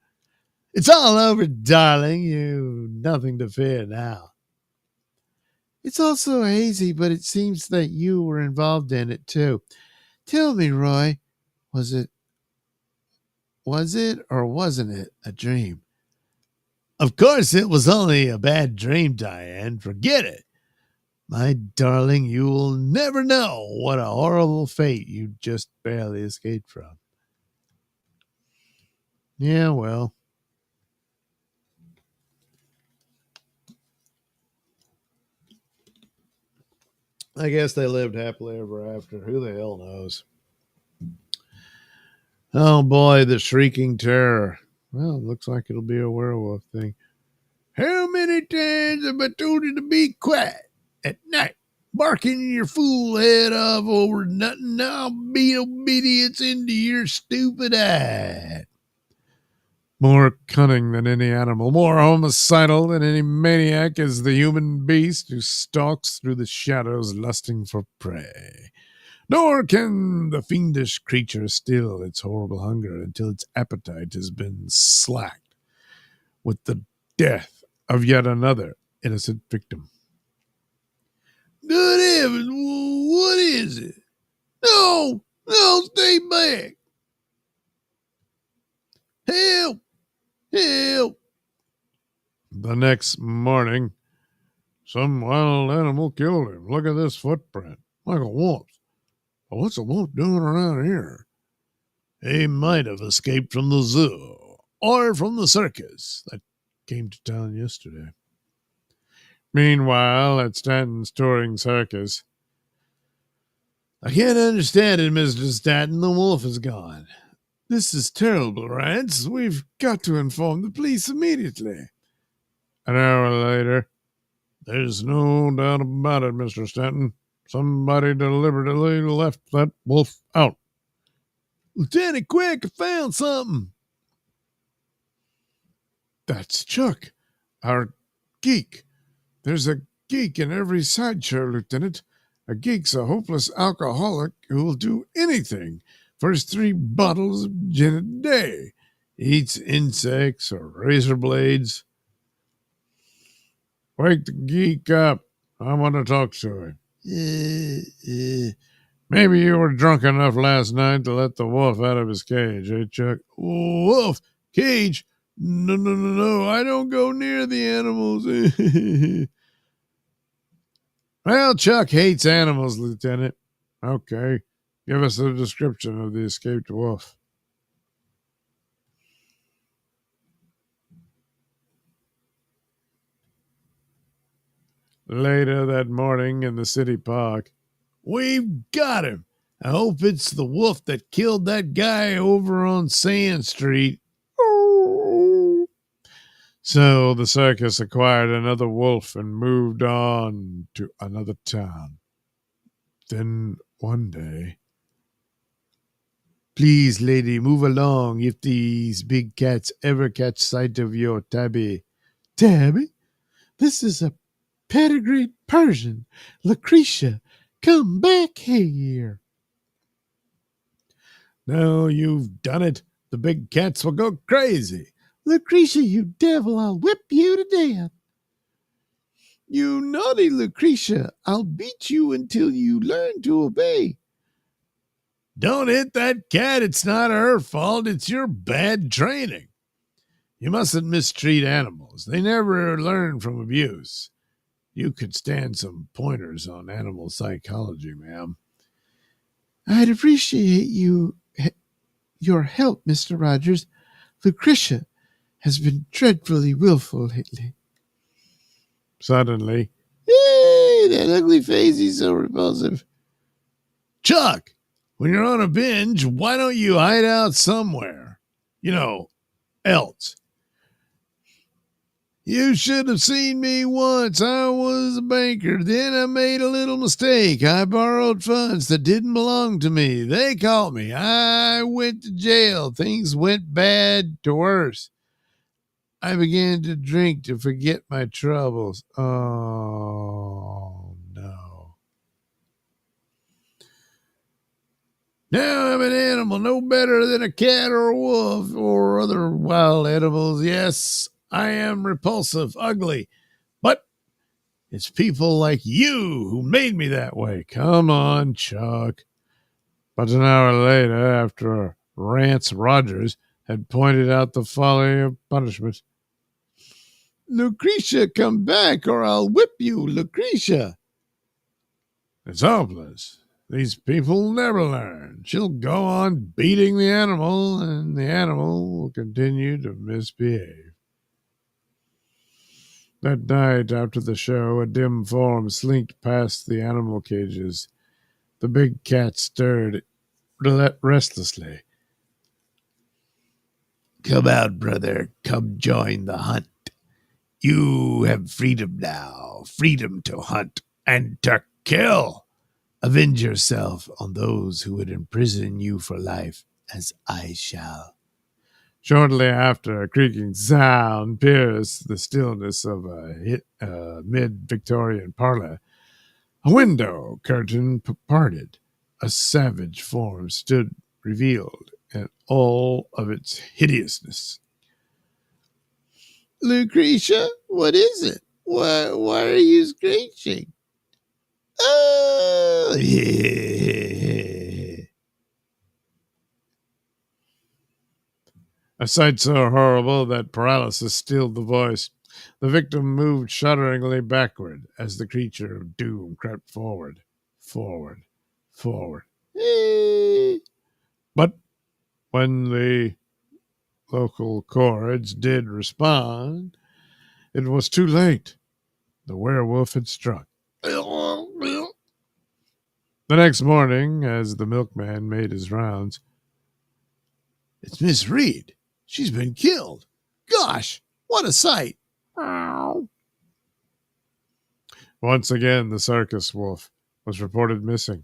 it's all over, darling. You've nothing to fear now. It's all so hazy, but it seems that you were involved in it, too. Tell me, Roy, was it or wasn't it a dream? Of course, it was only a bad dream, Diane. Forget it. My darling, you will never know what a horrible fate you just barely escaped from. Yeah, well. I guess they lived happily ever after. Who the hell knows? Oh boy, the shrieking terror. Well, it looks like it'll be a werewolf thing. How many times have I told you to be quiet at night? Barking your fool head off over nothing. I'll beat obedience into your stupid eye. More cunning than any animal, more homicidal than any maniac is the human beast who stalks through the shadows lusting for prey. Nor can the fiendish creature still its horrible hunger until its appetite has been slacked with the death of yet another innocent victim. Good heavens, what is it? No, stay back. Help, help. The next morning, some wild animal killed him. Look at this footprint, like a wolf. Well, what's a wolf doing around here? He might have escaped from the zoo or from the circus that came to town yesterday. Meanwhile, at Stanton's touring circus, I can't understand it, Mr. Stanton. The wolf is gone. This is terrible, Rance. We've got to inform the police immediately. An hour later, there's no doubt about it, Mr. Stanton. Somebody deliberately left that wolf out. Lieutenant, quick, I found something. That's Chuck, our geek. There's a geek in every sideshow, Lieutenant. A geek's a hopeless alcoholic who will do anything for his 3 bottles of gin a day. Eats insects or razor blades. Wake the geek up. I want to talk to him. Maybe you were drunk enough last night to let the wolf out of his cage, eh, Chuck? Wolf? Cage? No. I don't go near the animals. Well, Chuck hates animals, Lieutenant. Okay. Give us a description of the escaped wolf. Later that morning in the city park, we've got him. I hope it's the wolf that killed that guy over on Sand Street. So the circus acquired another wolf and moved on to another town. Then one day, please, lady, move along if these big cats ever catch sight of your Tabby. Tabby? This is a pedigreed Persian. Lucretia, come back here. No, you've done it. The big cats will go crazy. Lucretia, you devil, I'll whip you to death. You naughty Lucretia, I'll beat you until you learn to obey. Don't hit that cat. It's not her fault. It's your bad training. You mustn't mistreat animals. They never learn from abuse. You could stand some pointers on animal psychology, ma'am. I'd appreciate your help, Mr. Rogers. Lucretia has been dreadfully willful lately. Suddenly, Hey, that ugly face, he's so repulsive. Chuck, when you're on a binge, why don't you hide out somewhere? Else. You should have seen me once. I was a banker. Then I made a little mistake. I borrowed funds that didn't belong to me. They caught me. I went to jail. Things went bad to worse. I began to drink to forget my troubles. Oh, no. Now I'm an animal, no better than a cat or a wolf or other wild animals. Yes, I am repulsive, ugly, but it's people like you who made me that way. Come on, Chuck. But an hour later, after Rance Rogers had pointed out the folly of punishment, Lucretia, come back or I'll whip you, Lucretia. It's hopeless. These people never learn. She'll go on beating the animal, and the animal will continue to misbehave. That night after the show, a dim form slinked past the animal cages. The big cat stirred restlessly. Come out, brother. Come join the hunt. You have freedom now. Freedom to hunt and to kill. Avenge yourself on those who would imprison you for life, as I shall. Shortly after, a creaking sound pierced the stillness of a mid-Victorian parlor. A window curtain parted. A savage form stood revealed in all of its hideousness. Lucretia, what is it? Why are you screeching? Oh, A sight so horrible that paralysis stilled the voice. The victim moved shudderingly backward as the creature of doom crept forward. But when the local chords did respond, it was too late. The werewolf had struck. The next morning, as the milkman made his rounds, it's Miss Reed. She's been killed. Gosh, what a sight. Once again, the circus wolf was reported missing,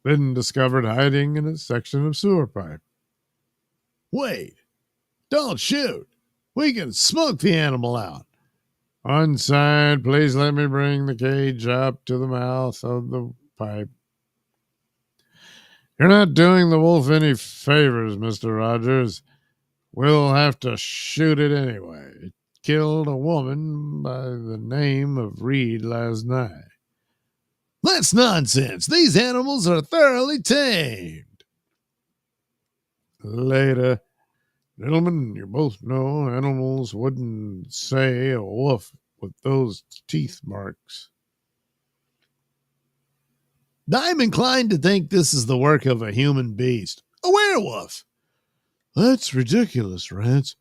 then discovered hiding in a section of sewer pipe. Wait, don't shoot. We can smoke the animal out. One side, please let me bring the cage up to the mouth of the pipe. You're not doing the wolf any favors, Mr. Rogers. We'll have to shoot it anyway. It killed a woman by the name of Reed last night. That's nonsense. These animals are thoroughly tamed. Later, gentlemen, you both know animals wouldn't say a wolf with those teeth marks. I'm inclined to think this is the work of a human beast. A werewolf. That's ridiculous, Rance.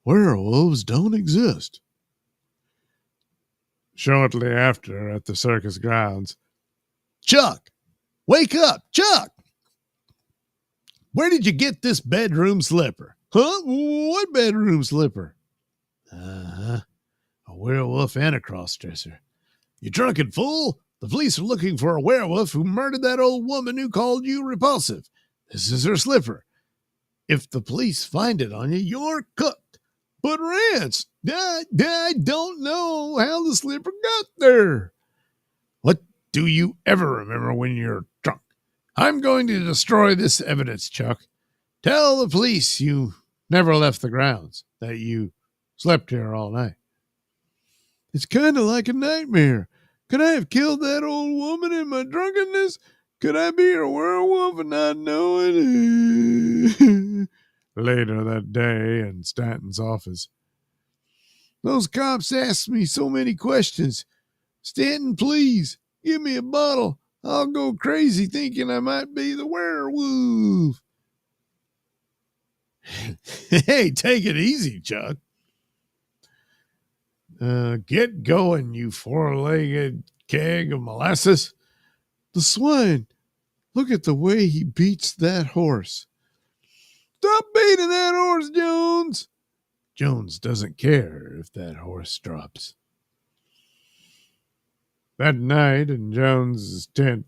Werewolves don't exist. Shortly after, at the circus grounds, Chuck! Wake up, Chuck! Where did you get this bedroom slipper? Huh? What bedroom slipper? A werewolf and a cross-dresser. You drunken fool! The police are looking for a werewolf who murdered that old woman who called you repulsive. This is her slipper. If the police find it on you, you're cooked. But Rance, I don't know how the slipper got there. What do you ever remember when you're drunk? I'm going to destroy this evidence, Chuck. Tell the police you never left the grounds, that you slept here all night. It's kind of like a nightmare. Could I have killed that old woman in my drunkenness? Could I be a werewolf and not know it? Later that day in Stanton's office. Those cops asked me so many questions. Stanton, please, give me a bottle. I'll go crazy thinking I might be the werewolf. Hey, take it easy, Chuck. Get going, you four-legged keg of molasses. The swine. Look at the way he beats that horse. Stop beating that horse, Jones. Jones doesn't care if that horse drops. That night in Jones's tent.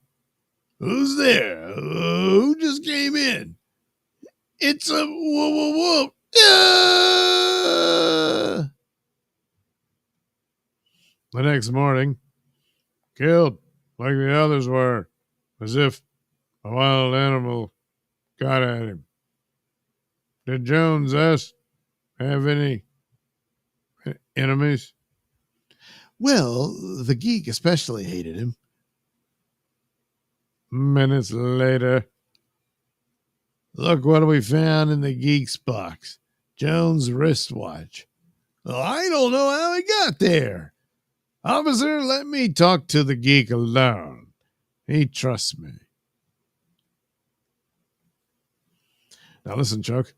Who's there? Who just came in? It's a whoop. The next morning, killed like the others were, as if a wild animal got at him. Did Jones have any enemies? Well, the geek especially hated him. Minutes later, look what we found in the geek's box. Jones' wristwatch. Well, I don't know how he got there. Officer, let me talk to the geek alone. He trusts me. Now listen, Chuck.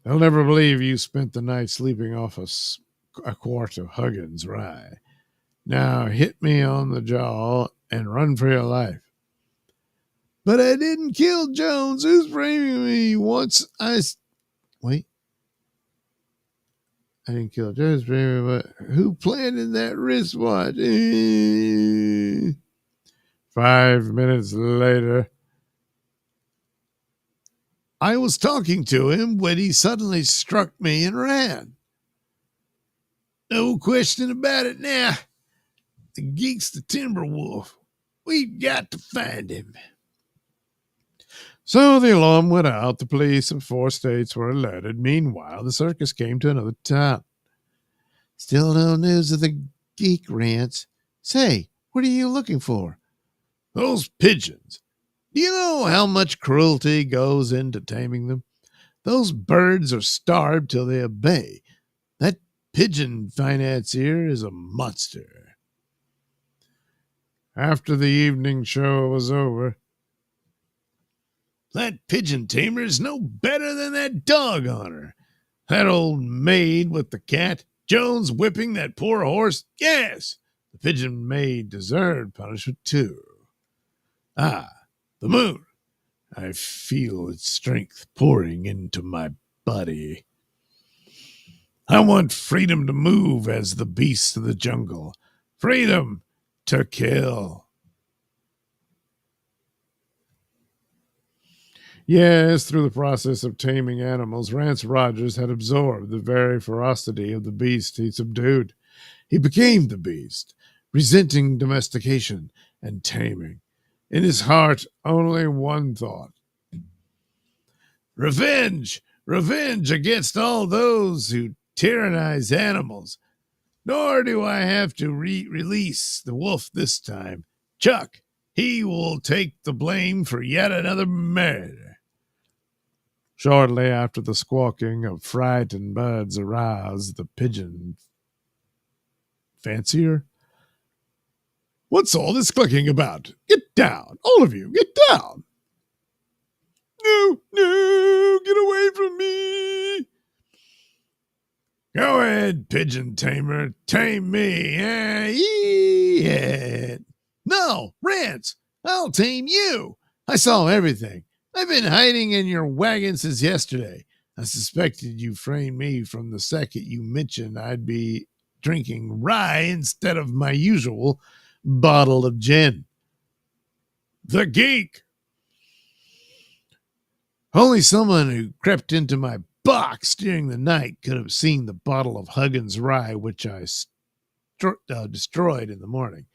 They'll never believe you spent the night sleeping off a quart of Huggins rye. Now hit me on the jaw and run for your life. But I didn't kill Jones. Who's blaming me once Wait. I didn't kill Jones, but who planted that wristwatch? 5 minutes later, I was talking to him when he suddenly struck me and ran. No question about it now. The geek's the timber wolf. We've got to find him. So the alarm went out. The police of 4 states were alerted. Meanwhile, the circus came to another town. Still no news of the geek, Rance. Say, what are you looking for? Those pigeons. Do you know how much cruelty goes into taming them? Those birds are starved till they obey. That pigeon financier is a monster. After the evening show was over, that pigeon tamer is no better than that dog owner. That old maid with the cat, Jones whipping that poor horse. Yes, the pigeon maid deserved punishment too. Ah, the moon. I feel its strength pouring into my body. I want freedom to move as the beast of the jungle. Freedom to kill. Yes, through the process of taming animals, Rance Rogers had absorbed the very ferocity of the beast he subdued. He became the beast, resenting domestication and taming. In his heart, only one thought. Revenge! Revenge against all those who tyrannize animals. Nor do I have to release the wolf this time. Chuck, he will take the blame for yet another murder. Shortly after the squawking of frightened birds aroused the pigeon fancier. What's all this clicking about? Get down, all of you, get down. No, get away from me. Go ahead, pigeon tamer, tame me. Yeah. No, Rance, I'll tame you. I saw everything. I've been hiding in your wagon since yesterday. I suspected you framed me from the second you mentioned I'd be drinking rye instead of my usual bottle of gin. The geek. Only someone who crept into my box during the night could have seen the bottle of Huggins rye, which I destroyed in the morning.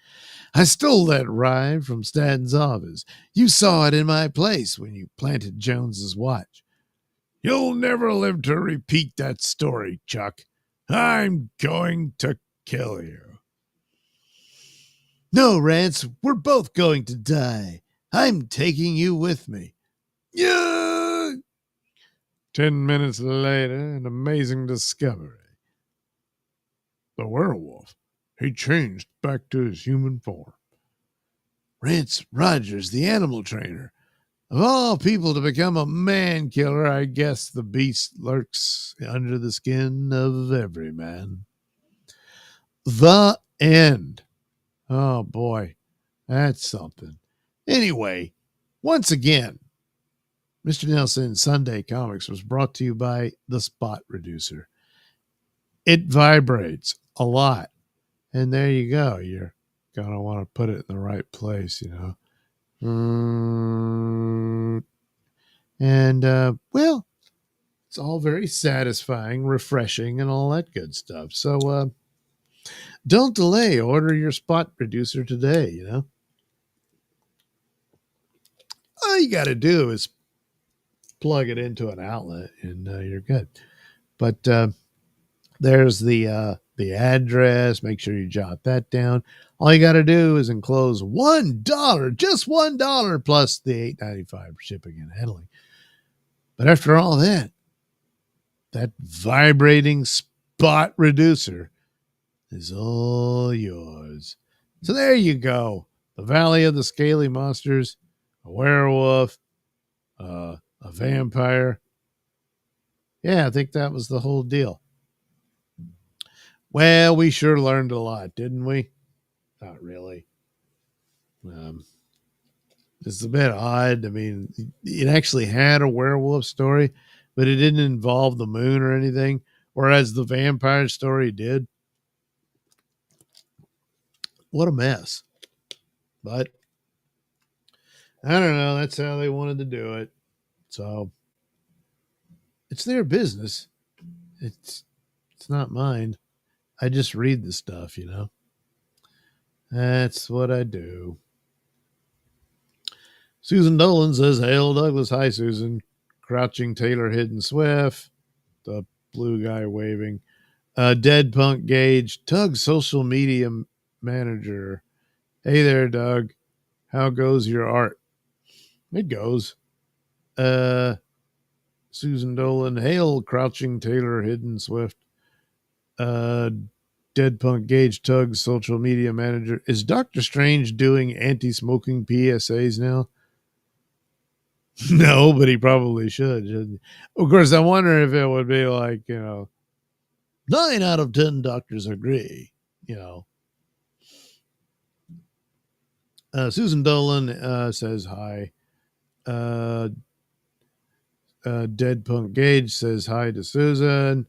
I stole that rye from Stanton's office. You saw it in my place when you planted Jones's watch. You'll never live to repeat that story, Chuck. I'm going to kill you. No, Rance, we're both going to die. I'm taking you with me. Yeah! 10 minutes later, an amazing discovery. The werewolf, he changed back to his human form. Rance Rogers, the animal trainer. Of all people to become a man killer, I guess the beast lurks under the skin of every man. The end. Oh, boy. That's something. Anyway, once again, Mr. Nailsin Sunday Comics was brought to you by the Spot Reducer. It vibrates a lot. And there you go. You're going to want to put it in the right place, you know. And, well, it's all very satisfying, refreshing, and all that good stuff. So, don't delay. Order your Spot Reducer today, you know. All you got to do is plug it into an outlet and you're good. But there's the address. Make sure you jot that down. All you got to do is enclose $1, just $1 plus the $8.95 shipping and handling. But after all that vibrating Spot Reducer is all yours. So there you go. The Valley of the Scaly Monsters, a werewolf, a vampire. Yeah, I think that was the whole deal. Well, we sure learned a lot, didn't we? Not really. It's a bit odd. I mean, it actually had a werewolf story, but it didn't involve the moon or anything, whereas the vampire story did. What a mess. But I don't know. That's how they wanted to do it. So it's their business. It's not mine. I just read the stuff, you know. That's what I do. Susan Dolan says, Hail Douglas. Hi, Susan. Crouching Taylor, Hidden Swift. The blue guy waving. Dead Punk Gage. Doug, social media manager. Hey there, Doug. How goes your art? It goes. Susan Dolan. Hail Crouching Taylor, Hidden Swift. Dead Punk Gage, Tug, social media manager. Is Dr. Strange doing anti-smoking PSAs now? No, but he probably should. Of course, I wonder if it would be like, 9 out of 10 doctors agree, Susan Dolan says hi. Dead Punk Gage says hi to Susan.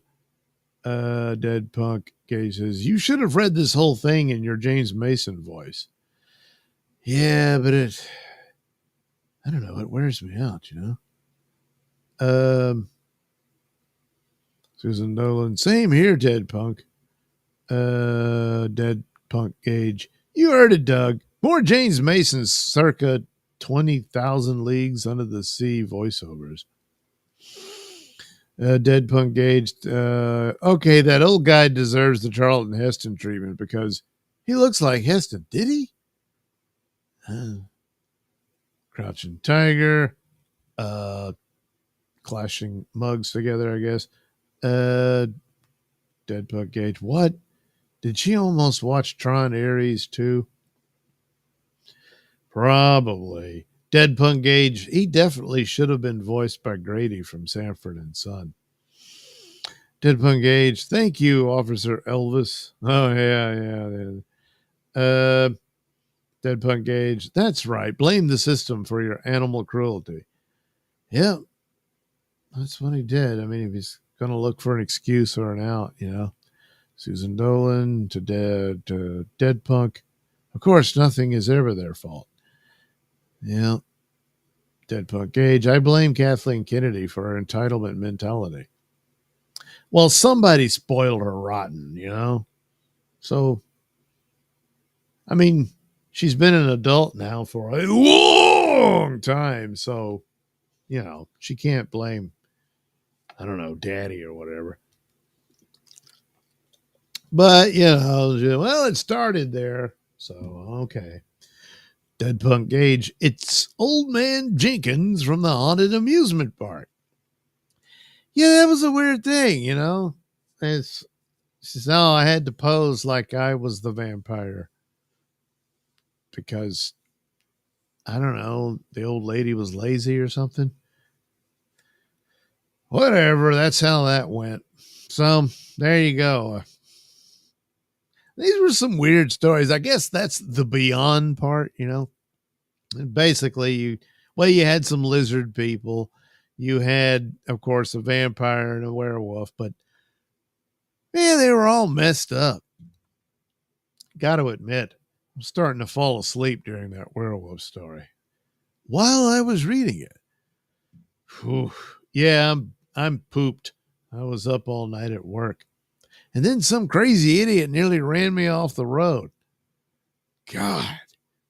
Dead Punk Gage says, you should have read this whole thing in your James Mason voice. Yeah, but I don't know, it wears me out, Susan Dolan, same here, Dead Punk. Dead Punk Gage, you heard it, Doug. More James Mason's circa 20,000 Leagues Under the Sea voiceovers. Dead Punk Gage, okay, that old guy deserves the Charlton Heston treatment because he looks like Heston. Did he? Crouching Tiger, clashing mugs together, I guess. Dead Punk Gage, what? Did she almost watch Tron Ares too? Probably. Dead Punk Gage, he definitely should have been voiced by Grady from Sanford and Son. Dead Punk Gage, thank you, Officer Elvis. Oh, yeah. Dead Punk Gage, that's right. Blame the system for your animal cruelty. Yeah, that's what he did. I mean, if he's going to look for an excuse or an out, Susan Dolan to Dead Punk. Of course, nothing is ever their fault. Yeah. Dead Punk Gage, I blame Kathleen Kennedy for her entitlement mentality. Well, somebody spoiled her rotten, So, I mean, she's been an adult now for a long time. So, she can't blame, I don't know, daddy or whatever. But, well, it started there. So, okay. Dead Punk Gage, it's Old Man Jenkins from the Haunted Amusement Park. Yeah, that was a weird thing, It's, she says, no, I had to pose like I was the vampire because, I don't know, the old lady was lazy or something. Whatever, that's how that went. So, there you go. These were some weird stories. I guess that's the beyond part, And basically, you had some lizard people. You had, of course, a vampire and a werewolf, but man, they were all messed up. Got to admit, I'm starting to fall asleep during that werewolf story while I was reading it. Whew. Yeah, I'm pooped. I was up all night at work. And then some crazy idiot nearly ran me off the road. God,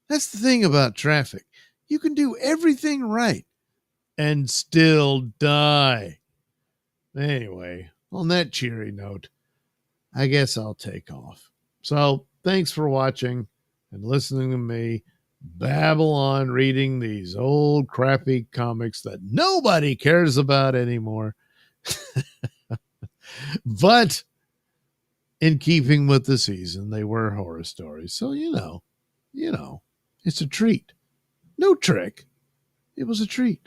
that's the thing about traffic. You can do everything right and still die. Anyway, on that cheery note, I guess I'll take off. So, thanks for watching and listening to me babble on reading these old crappy comics that nobody cares about anymore. But in keeping with the season, they were horror stories. So, it's a treat. No trick. It was a treat.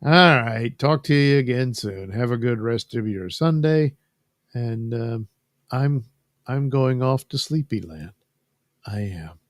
All right. Talk to you again soon. Have a good rest of your Sunday. And I'm going off to Sleepyland. I am.